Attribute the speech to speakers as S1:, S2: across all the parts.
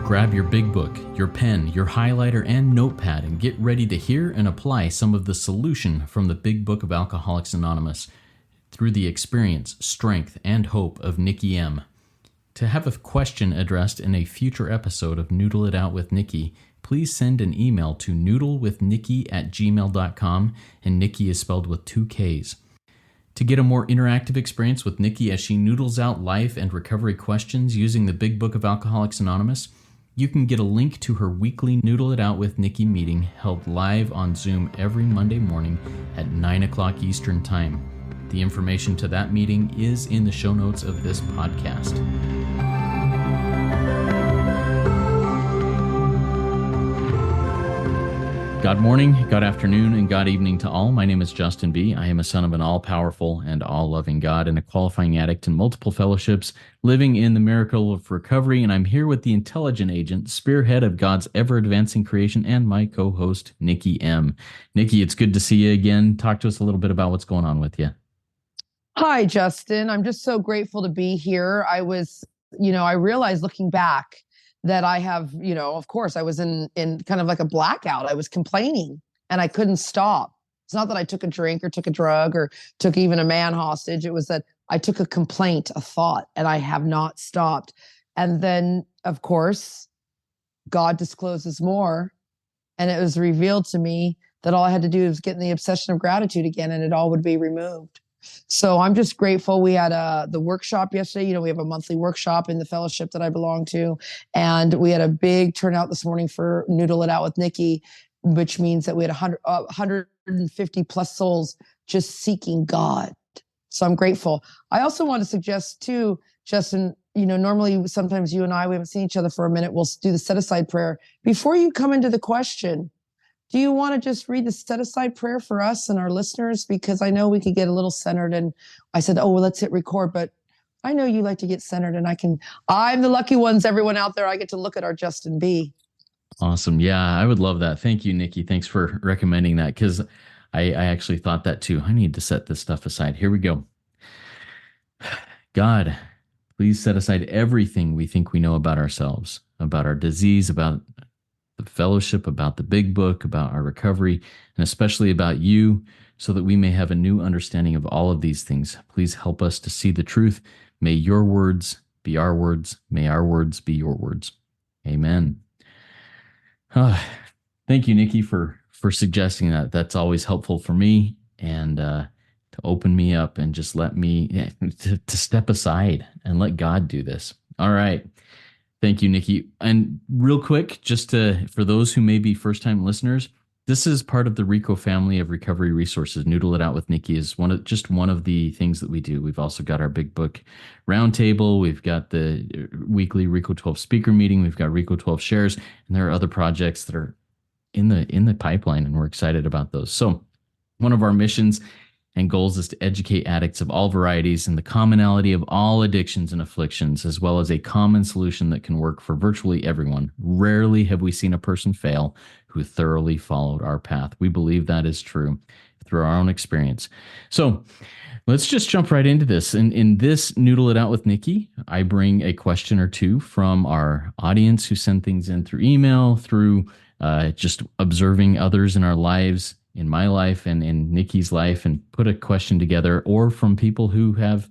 S1: Grab your big book, your pen, your highlighter, and notepad and get ready to hear and apply some of the solution from the Big Book of Alcoholics Anonymous through the experience, strength, and hope of Nikki M. To have a question addressed in a future episode of Noodle It Out with Nikki, please send an email to noodlewithnikki@gmail.com, and Nikki is spelled with 2 Ks. To get a more interactive experience with Nikki as she noodles out life and recovery questions using the Big Book of Alcoholics Anonymous, you can get a link to her weekly Noodle It Out with Nikki meeting held live on Zoom every Monday morning at 9 o'clock Eastern Time. The information to that meeting is in the show notes of this podcast. God morning, God afternoon, and God evening to all. My name is Justin B. I am a son of an all-powerful and all-loving God and a qualifying addict in multiple fellowships, living in the miracle of recovery, and I'm here with the intelligent agent, spearhead of God's ever-advancing creation, and my co-host, Nikki M. Nikki, it's good to see you again. Talk to us a little bit about what's going on with you.
S2: Hi, Justin. I'm just so grateful to be here. I realized looking back that I have, of course, I was in kind of like a blackout. I was complaining and I couldn't stop. It's not that I took a drink or took a drug or took even a man hostage. It was that I took a complaint, a thought, and I have not stopped. And then, of course, God discloses more. And it was revealed to me that all I had to do was get in the obsession of gratitude again, and it all would be removed. So I'm just grateful. We had the workshop yesterday. We have a monthly workshop in the fellowship that I belong to. And we had a big turnout this morning for Noodle It Out with Nikki, which means that we had 150 plus souls just seeking God. So I'm grateful. I also want to suggest too, Justin, normally sometimes you and we haven't seen each other for a minute. We'll do the set aside prayer. Before you come into the question, do you want to just read the set-aside prayer for us and our listeners? Because I know we could get a little centered. And I said, let's hit record. But I know you like to get centered, and I'm the lucky ones, everyone out there. I get to look at our Justin B.
S1: Awesome. Yeah, I would love that. Thank you, Nikki. Thanks for recommending that, because I actually thought that too. I need to set this stuff aside. Here we go. God, please set aside everything we think we know about ourselves, about our disease, about the fellowship, about the big book, about our recovery, and especially about you, so that we may have a new understanding of all of these things. Please help us to see the truth. May your words be our words. May our words be your words. Amen. Thank you, Nikki, for suggesting that. That's always helpful for me, and to open me up and just let me to step aside and let God do this. All right. Thank you, Nikki. And real quick, just for those who may be first-time listeners, this is part of the RICO family of recovery resources. Noodle It Out with Nikki is one of the things that we do. We've also got our big book roundtable. We've got the weekly RICO 12 speaker meeting. We've got RICO 12 shares, and there are other projects that are in the pipeline, and we're excited about those. So one of our missions and goals is to educate addicts of all varieties and the commonality of all addictions and afflictions, as well as a common solution that can work for virtually everyone. Rarely have we seen a person fail who thoroughly followed our path. We believe that is true through our own experience. So let's just jump right into this. In this Noodle It Out with Nikki, I bring a question or two from our audience who send things in through email, through just observing others in our lives, in my life and in Nikki's life, and put a question together, or from people who have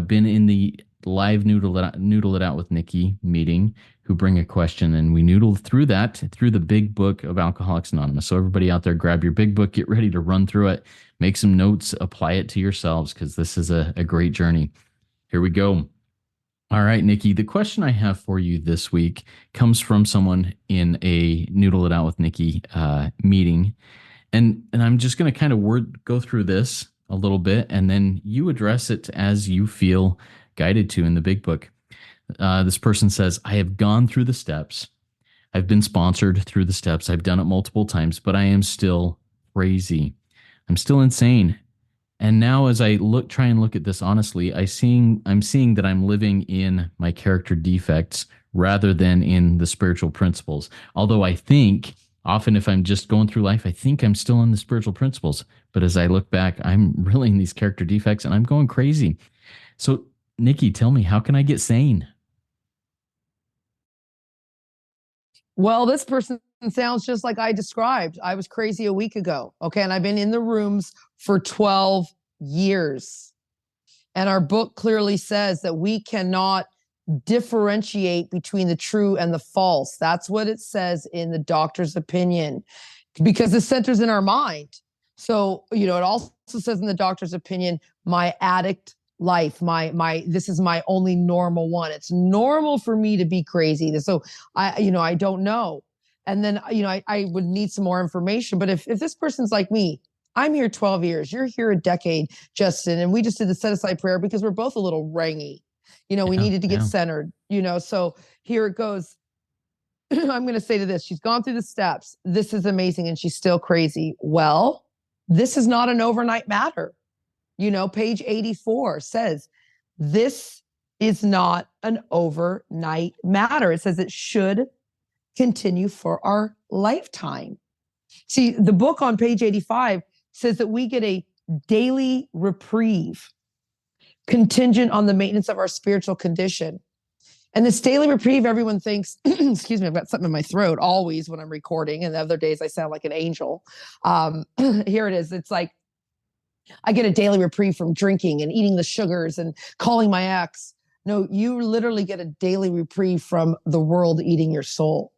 S1: been in the live Noodle It Out with Nikki meeting, who bring a question, and we noodle through the big book of Alcoholics Anonymous. So everybody out there, grab your big book, get ready to run through it, make some notes, apply it to yourselves, because this is a great journey. Here we go. All right, Nikki, the question I have for you this week comes from someone in a Noodle It Out with Nikki meeting. And I'm just going to kind of go through this a little bit, and then you address it as you feel guided to in the big book. This person says, I have gone through the steps. I've been sponsored through the steps. I've done it multiple times, but I am still crazy. I'm still insane. And now as I try and look at this honestly, I'm seeing that I'm living in my character defects rather than in the spiritual principles. Although I think often if I'm just going through life, I think I'm still in the spiritual principles. But as I look back, I'm really in these character defects and I'm going crazy. So, Nikki, tell me, how can I get sane?
S2: Well, this person sounds just like I described. I was crazy a week ago. Okay. And I've been in the rooms for 12 years. And our book clearly says that we cannot differentiate between the true and the false. That's what it says in the doctor's opinion, because the center's in our mind. So, it also says in the doctor's opinion, my addict life, this is my only normal one. It's normal for me to be crazy. So I don't know. And then, I would need some more information. But if this person's like me, I'm here 12 years, you're here a decade, Justin, and we just did the set aside prayer because we're both a little rangy. We needed to get centered, so here it goes. I'm going to say to this, she's gone through the steps. This is amazing. And she's still crazy. Well, this is not an overnight matter. Page 84 says, this is not an overnight matter. It says it should continue for our lifetime. See, the book on page 85 says that we get a daily reprieve contingent on the maintenance of our spiritual condition. And this daily reprieve, everyone thinks, excuse me, I've got something in my throat always when I'm recording. And the other days I sound like an angel. Here it is. It's like, I get a daily reprieve from drinking and eating the sugars and calling my ex. No, you literally get a daily reprieve from the world eating your soul,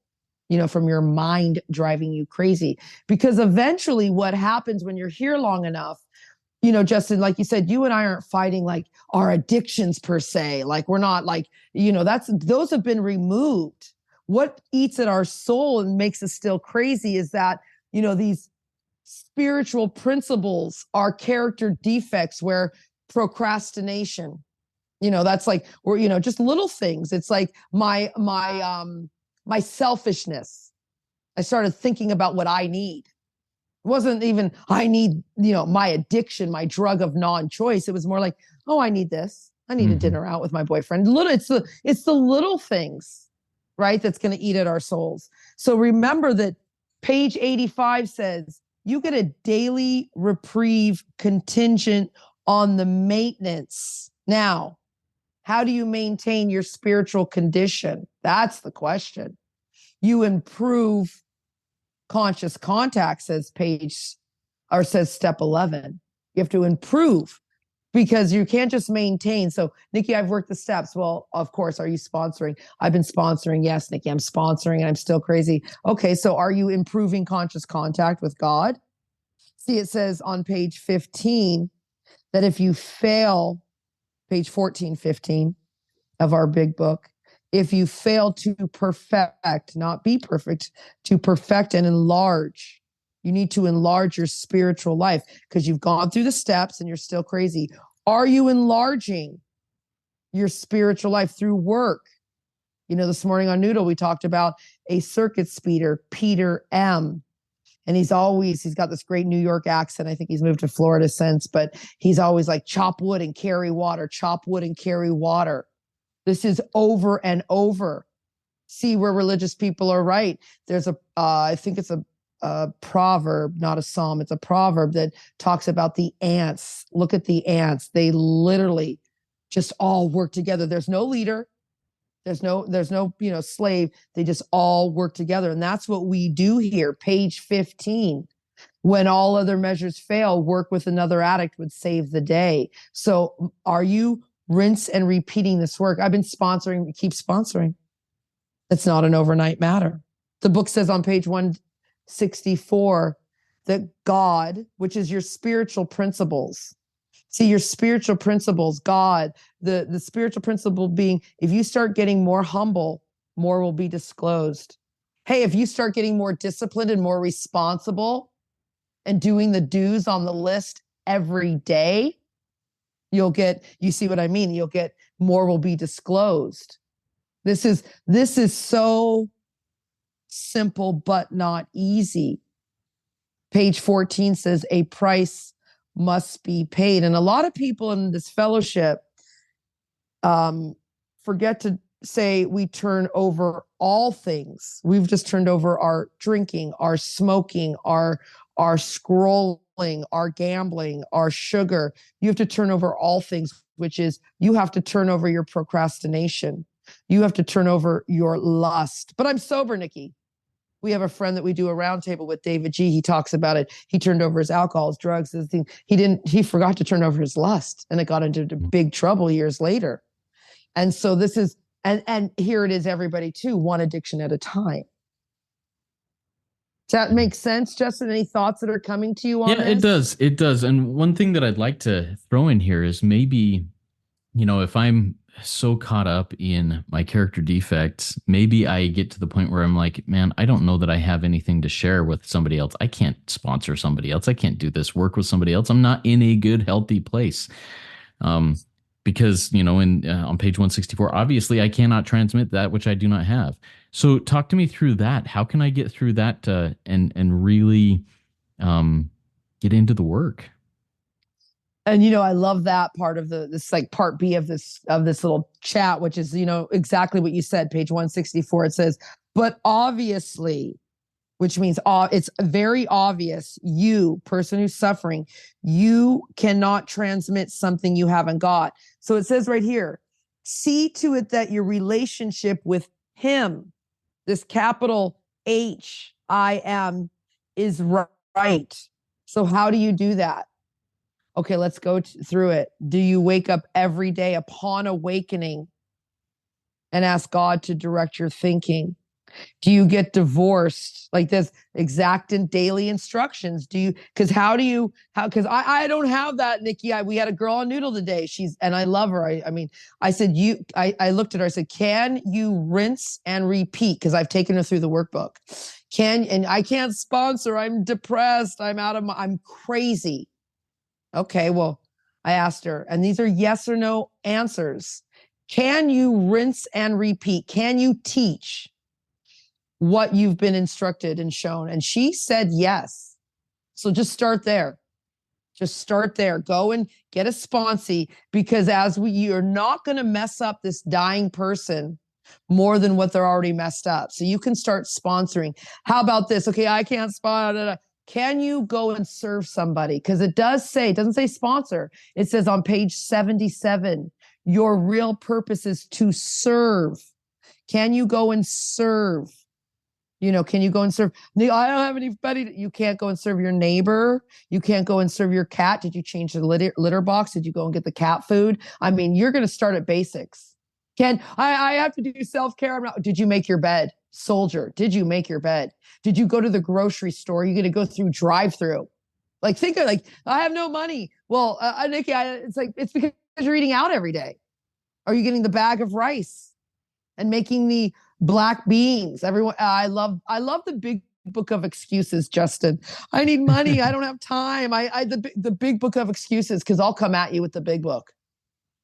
S2: from your mind driving you crazy. Because eventually what happens when you're here long enough, Justin, like you said, you and I aren't fighting like our addictions per se. Like we're not like, those have been removed. What eats at our soul and makes us still crazy is that, these spiritual principles are character defects where procrastination, that's like, or, just little things. It's like my selfishness. I started thinking about what I need. It wasn't even, I need, my addiction, my drug of non-choice. It was more like, oh, I need this. I need a dinner out with my boyfriend. It's the little things, right? That's going to eat at our souls. So remember that page 85 says, you get a daily reprieve contingent on the maintenance. Now, how do you maintain your spiritual condition? That's the question. You improve conscious contact, says step 11. You have to improve because you can't just maintain. So, Nikki, I've worked the steps. Well, of course, are you sponsoring? I've been sponsoring. Yes, Nikki, I'm sponsoring and I'm still crazy. Okay, so are you improving conscious contact with God? See, it says on page 15 that if you fail, page 14, 15 of our big book, if you fail to perfect, not be perfect, to perfect and enlarge, you need to enlarge your spiritual life because you've gone through the steps and you're still crazy. Are you enlarging your spiritual life through work? This morning on Noodle, we talked about a circuit speeder, Peter M. And he's got this great New York accent. I think he's moved to Florida since, but he's always like chop wood and carry water, chop wood and carry water. This is over and over. See where religious people are right. There's I think it's a proverb, not a psalm. It's a proverb that talks about the ants. Look at the ants. They literally just all work together. There's no leader. There's no slave. They just all work together. And that's what we do here. Page 15. When all other measures fail, work with another addict would save the day. So are you rinse and repeating this work? I've been sponsoring, keep sponsoring. It's not an overnight matter. The book says on page 164 that God, which is your spiritual principles, see your spiritual principles, God, the spiritual principle being, if you start getting more humble, more will be disclosed. Hey, if you start getting more disciplined and more responsible and doing the do's on the list every day, you see what I mean? You'll get more will be disclosed. This is so simple, but not easy. Page 14 says a price must be paid. And a lot of people in this fellowship forget to say we turn over all things. We've just turned over our drinking, our smoking, our scrolling, our gambling, our sugar. You have to turn over all things, which is you have to turn over your procrastination. You have to turn over your lust. But I'm sober, Nikki. We have a friend that we do a roundtable with, David G. He talks about it. He turned over his alcohol, his drugs, his thing. He forgot to turn over his lust, and it got into big trouble years later. And so this is, and here it is, everybody too, one addiction at a time. Does that make sense, Justin? Any thoughts that are coming to you on
S1: Yeah,
S2: this?
S1: it does. It does. And one thing that I'd like to throw in here is maybe, if I'm so caught up in my character defects, maybe I get to the point where I'm like, man, I don't know that I have anything to share with somebody else. I can't sponsor somebody else. I can't do this work with somebody else. I'm not in a good, healthy place. Because, on page 164, obviously I cannot transmit that which I do not have. So talk to me through that. How can I get through that and really get into the work?
S2: And I love that part of this like part B of this little chat, which is exactly what you said. Page 164. It says, but obviously, which means it's very obvious, you, person who's suffering, you cannot transmit something you haven't got. So it says right here, see to it that your relationship with him, this capital HIM, is right. So how do you do that? Okay, let's go through it. Do you wake up every day upon awakening and ask God to direct your thinking? Do you get divorced? Like this exact and daily instructions. Because I don't have that, Nikki. We had a girl on Noodle today. And I love her. I said, I looked at her, I said, can you rinse and repeat? Because I've taken her through the workbook. And I can't sponsor. I'm depressed. I'm crazy. Okay, well, I asked her, and these are yes or no answers. Can you rinse and repeat? Can you teach what you've been instructed and shown? And she said yes. So just start there. Just start there. Go and get a sponsee, because you're not going to mess up this dying person more than what they're already messed up. So you can start sponsoring. How about this? Okay, I can't sponsor. Can you go and serve somebody? Because it doesn't say sponsor. It says on page 77, your real purpose is to serve. Can you go and serve? Can you go and serve? I don't have anybody. You can't go and serve your neighbor. You can't go and serve your cat. Did you change the litter box? Did you go and get the cat food? You're going to start at basics. I have to do self-care. Did you make your bed? Soldier, did you make your bed? Did you go to the grocery store? You're going to go through drive-through. Think of I have no money. Well, Nikki, it's because you're eating out every day. Are you getting the bag of rice and making the black beans? Everyone, I love the big book of excuses, Justin. I need money. I don't have time. The big book of excuses, because I'll come at you with the big book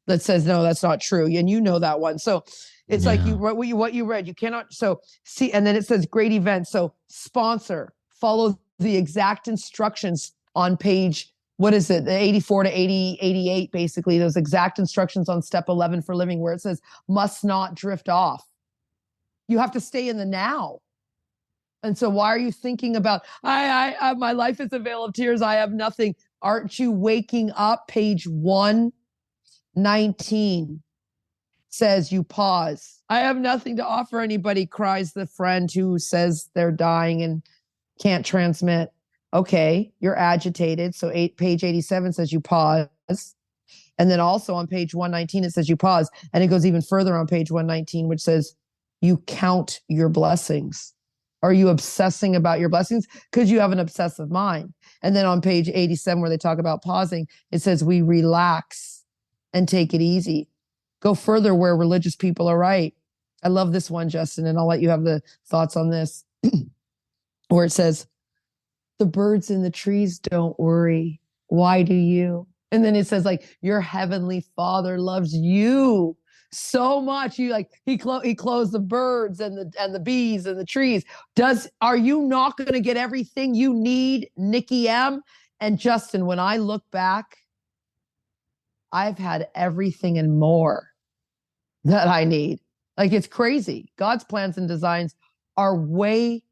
S2: that says, no, that's not true. And that one. So it's like what you read, you cannot. So see, and then it says great events. So sponsor, follow the exact instructions on page, what is it? 84 to 88, basically those exact instructions on step 11 for living, where it says must not drift off. You have to stay in the now. And so why are you thinking about, my life is a veil of tears. I have nothing. Aren't you waking up? Page 119 says you pause. I have nothing to offer anybody, cries the friend who says they're dying and can't transmit. Okay, you're agitated. So page 87 says you pause. And then also on page 119, it says you pause. And it goes even further on page 119, which says you count your blessings. Are you obsessing about your blessings? Because you have an obsessive mind. And then on page 87, where they talk about pausing, it says we relax and take it easy. Go further where religious people are right. I love this one, Justin, and I'll let you have the thoughts on this, where it says, the birds in the trees don't worry. Why do you? And then it says, your heavenly Father loves you so much. He clothes the birds and the bees and the trees. Are you not going to get everything you need, Nikki M? And Justin, when I look back, I've had everything and more that I need. It's crazy. God's plans and designs are way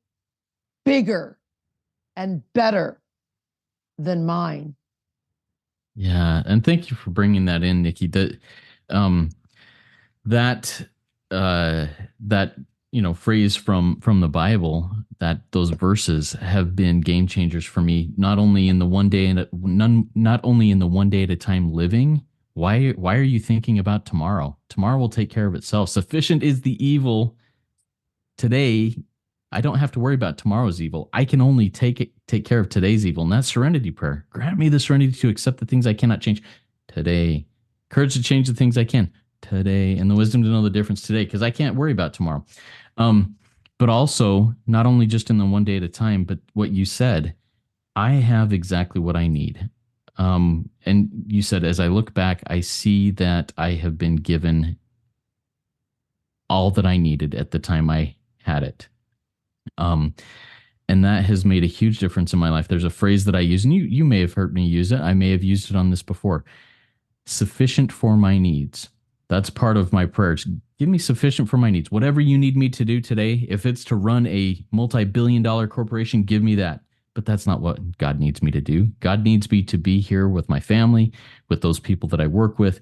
S2: bigger and better than mine.
S1: Yeah, and thank you for bringing that in, Nikki. That phrase from the Bible, that those verses have been game changers for me, not only in the one day and not only in the one day at a time living. Why are you thinking about tomorrow? Tomorrow will take care of itself. Sufficient is the evil today. I don't have to worry about tomorrow's evil. I can only take care of today's evil. And that's serenity prayer. Grant me the serenity to accept the things I cannot change today. Courage to change the things I can today. And the wisdom to know the difference today, because I can't worry about tomorrow. But also, not only just in the one day at a time, but what you said, I have exactly what I need. And you said, as I look back, I see that I have been given all that I needed at the time I had it. And that has made a huge difference in my life. There's a phrase that I use, and you may have heard me use it. I may have used it on this before. Sufficient for my needs. That's part of my prayers. Give me sufficient for my needs. Whatever you need me to do today, if it's to run a multi-billion-dollar corporation, give me that. But that's not what God needs me to do. God needs me to be here with my family, with those people that I work with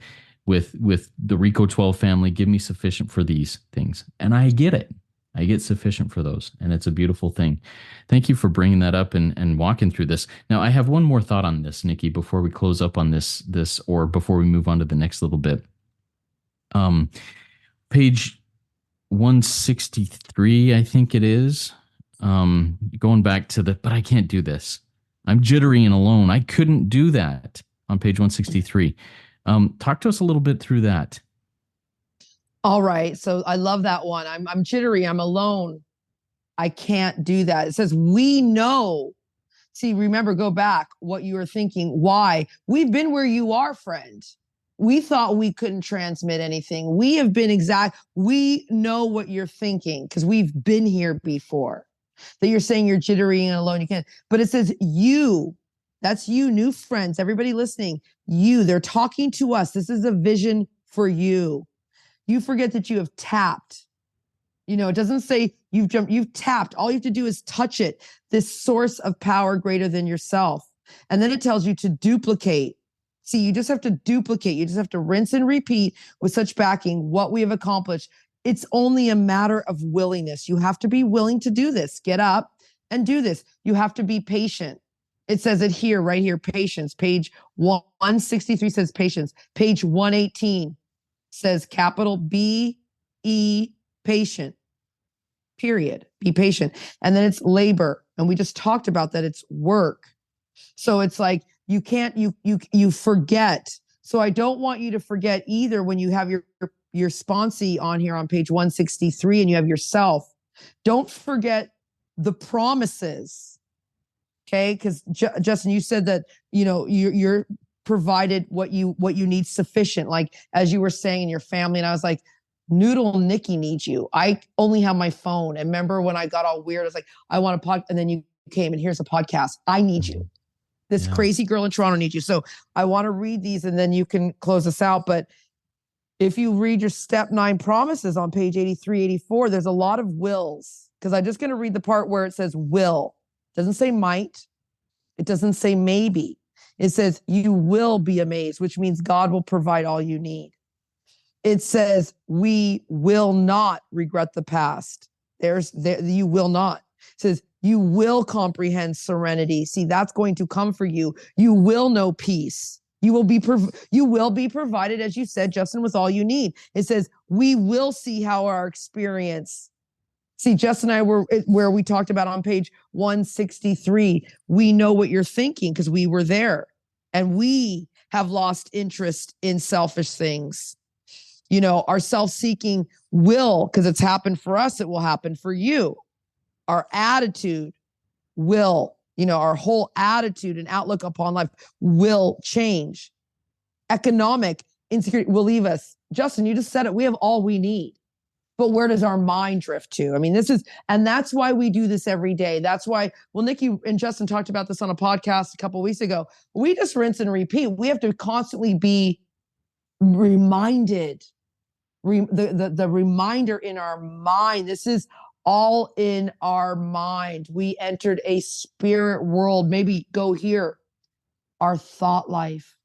S1: the Rico 12 family. Give me sufficient for these things. And I get it. I get sufficient for those. And it's a beautiful thing. Thank you for bringing that up and walking through this. Now, I have one more thought on this, Nikki, before we close up on this, or before we move on to the next little bit. Page 163, I think it is. Going back to but I can't do this. I'm jittery and alone. I couldn't do that on page 163. Talk to us a little bit through that.
S2: All right. So I love that one. I'm jittery. I'm alone. I can't do that. It says, we know. See, remember, go back what you were thinking. Why? We've been where you are, friend. We thought we couldn't transmit anything. We have been we know what you're thinking because we've been here before. That you're saying you're jittery and alone. You can't. But it says you. That's you, new friends. Everybody listening. You. They're talking to us. This is a vision for you. You forget that you have tapped. It doesn't say you've jumped, you've tapped. All you have to do is touch it, this source of power greater than yourself. And then it tells you to duplicate. See, you just have to duplicate. You just have to rinse and repeat with such backing what we have accomplished. It's only a matter of willingness. You have to be willing to do this. Get up and do this. You have to be patient. It says it here, right here, patience. Page 163 says patience. Page 118 says capital B-E, patient, period. Be patient. And then it's labor. And we just talked about that. It's work. So it's like you can't, you forget. So I don't want you to forget either when you have your sponsee on here on page 163 and you have yourself. Don't forget the promises. Okay. Because Justin, you said that, you're provided what you need sufficient, like as you were saying in your family. And I was like, Nikki needs you. I only have my phone. And remember when I got all weird, I was like, I want a podcast. And then you came and here's a podcast. I need you. This crazy girl in Toronto needs you. So I want to read these and then you can close us out. But if you read your step 9 promises on page 83, 84, there's a lot of wills, because I'm just going to read the part where it says will. It doesn't say might. It doesn't say maybe. It says you will be amazed, which means God will provide all you need. It says we will not regret the past. You will not. It says you will comprehend serenity. See, that's going to come for you. You will know peace. You will be provided, as you said, Justin, with all you need. It says we will see how our experience. See, Justin and I were where we talked about on page 163. We know what you're thinking because we were there, and we have lost interest in selfish things. Our self-seeking will, because it's happened for us, it will happen for you. Our attitude will, our whole attitude and outlook upon life will change. Economic insecurity will leave us. Justin, you just said it. We have all we need. But where does our mind drift to? I mean, and that's why we do this every day. That's why, Nikki and Justin talked about this on a podcast a couple of weeks ago. We just rinse and repeat. We have to constantly be reminded, the reminder in our mind. This is all in our mind. We entered a spirit world. Maybe go here. Our thought life.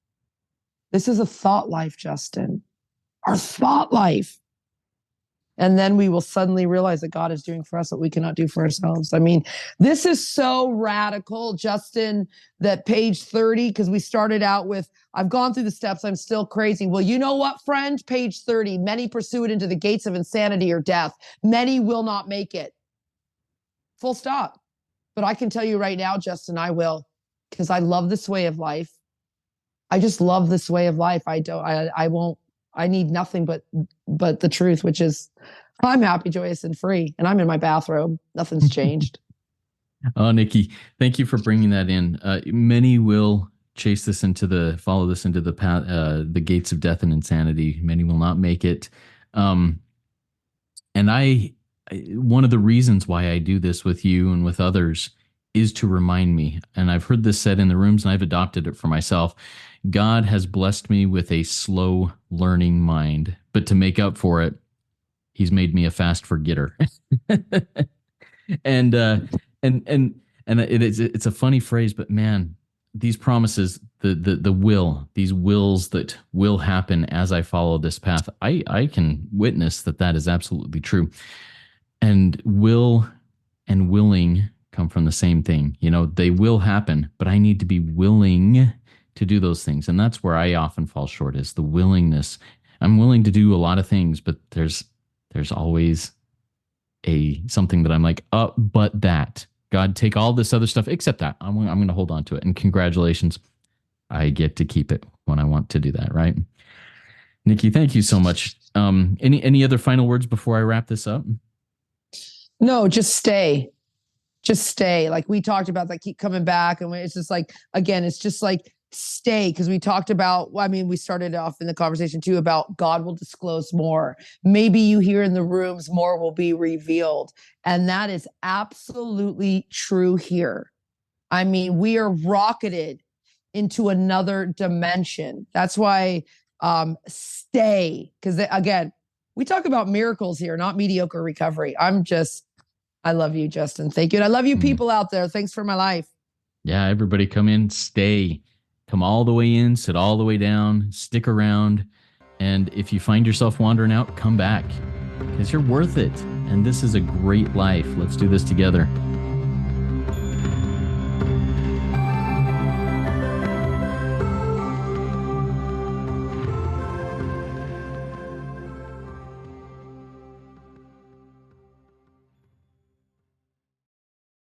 S2: This is a thought life, Justin. Our thought life. And then we will suddenly realize that God is doing for us what we cannot do for ourselves. I mean, this is so radical, Justin, that page 30, because we started out with, I've gone through the steps, I'm still crazy. Well, you know what, friend? Page 30, many pursue it into the gates of insanity or death. Many will not make it. Full stop. But I can tell you right now, Justin, I will, because I love this way of life. I just love this way of life. I won't, I need nothing but the truth, which is I'm happy, joyous, and free. And I'm in my bathrobe. Nothing's changed.
S1: Oh, Nikki, thank you for bringing that in. Many will follow this into the path, the gates of death and insanity. Many will not make it. And one of the reasons why I do this with you and with others is to remind me, and I've heard this said in the rooms and I've adopted it for myself. God has blessed me with a slow learning mind, but to make up for it, he's made me a fast forgetter. and it's a funny phrase, but man, these promises, these wills that will happen as I follow this path, I can witness that is absolutely true. And will and willing come from the same thing. You know, they will happen, but I need to be willing to do those things. And that's where I often fall short, is the willingness. I'm willing to do a lot of things, but there's always something that I'm like, but that. God, take all this other stuff except that. I'm going to hold on to it. And congratulations, I get to keep it when I want to do that, right? Nikki, thank you so much. Any other final words before I wrap this up?
S2: No, just stay. Just stay. Like we talked about, that keep coming back. And it's just like, again, it's just like stay. Because we talked about, I mean, we started off in the conversation too about God will disclose more. Maybe you hear in the rooms, more will be revealed. And that is absolutely true here. I mean, we are rocketed into another dimension. That's why stay. Because again, we talk about miracles here, not mediocre recovery. I love you, Justin. Thank you. And I love you people out there. Thanks for my life. Yeah,
S1: everybody come in, stay. Come all the way in, sit all the way down, stick around. And if you find yourself wandering out, come back because you're worth it. And this is a great life. Let's do this together.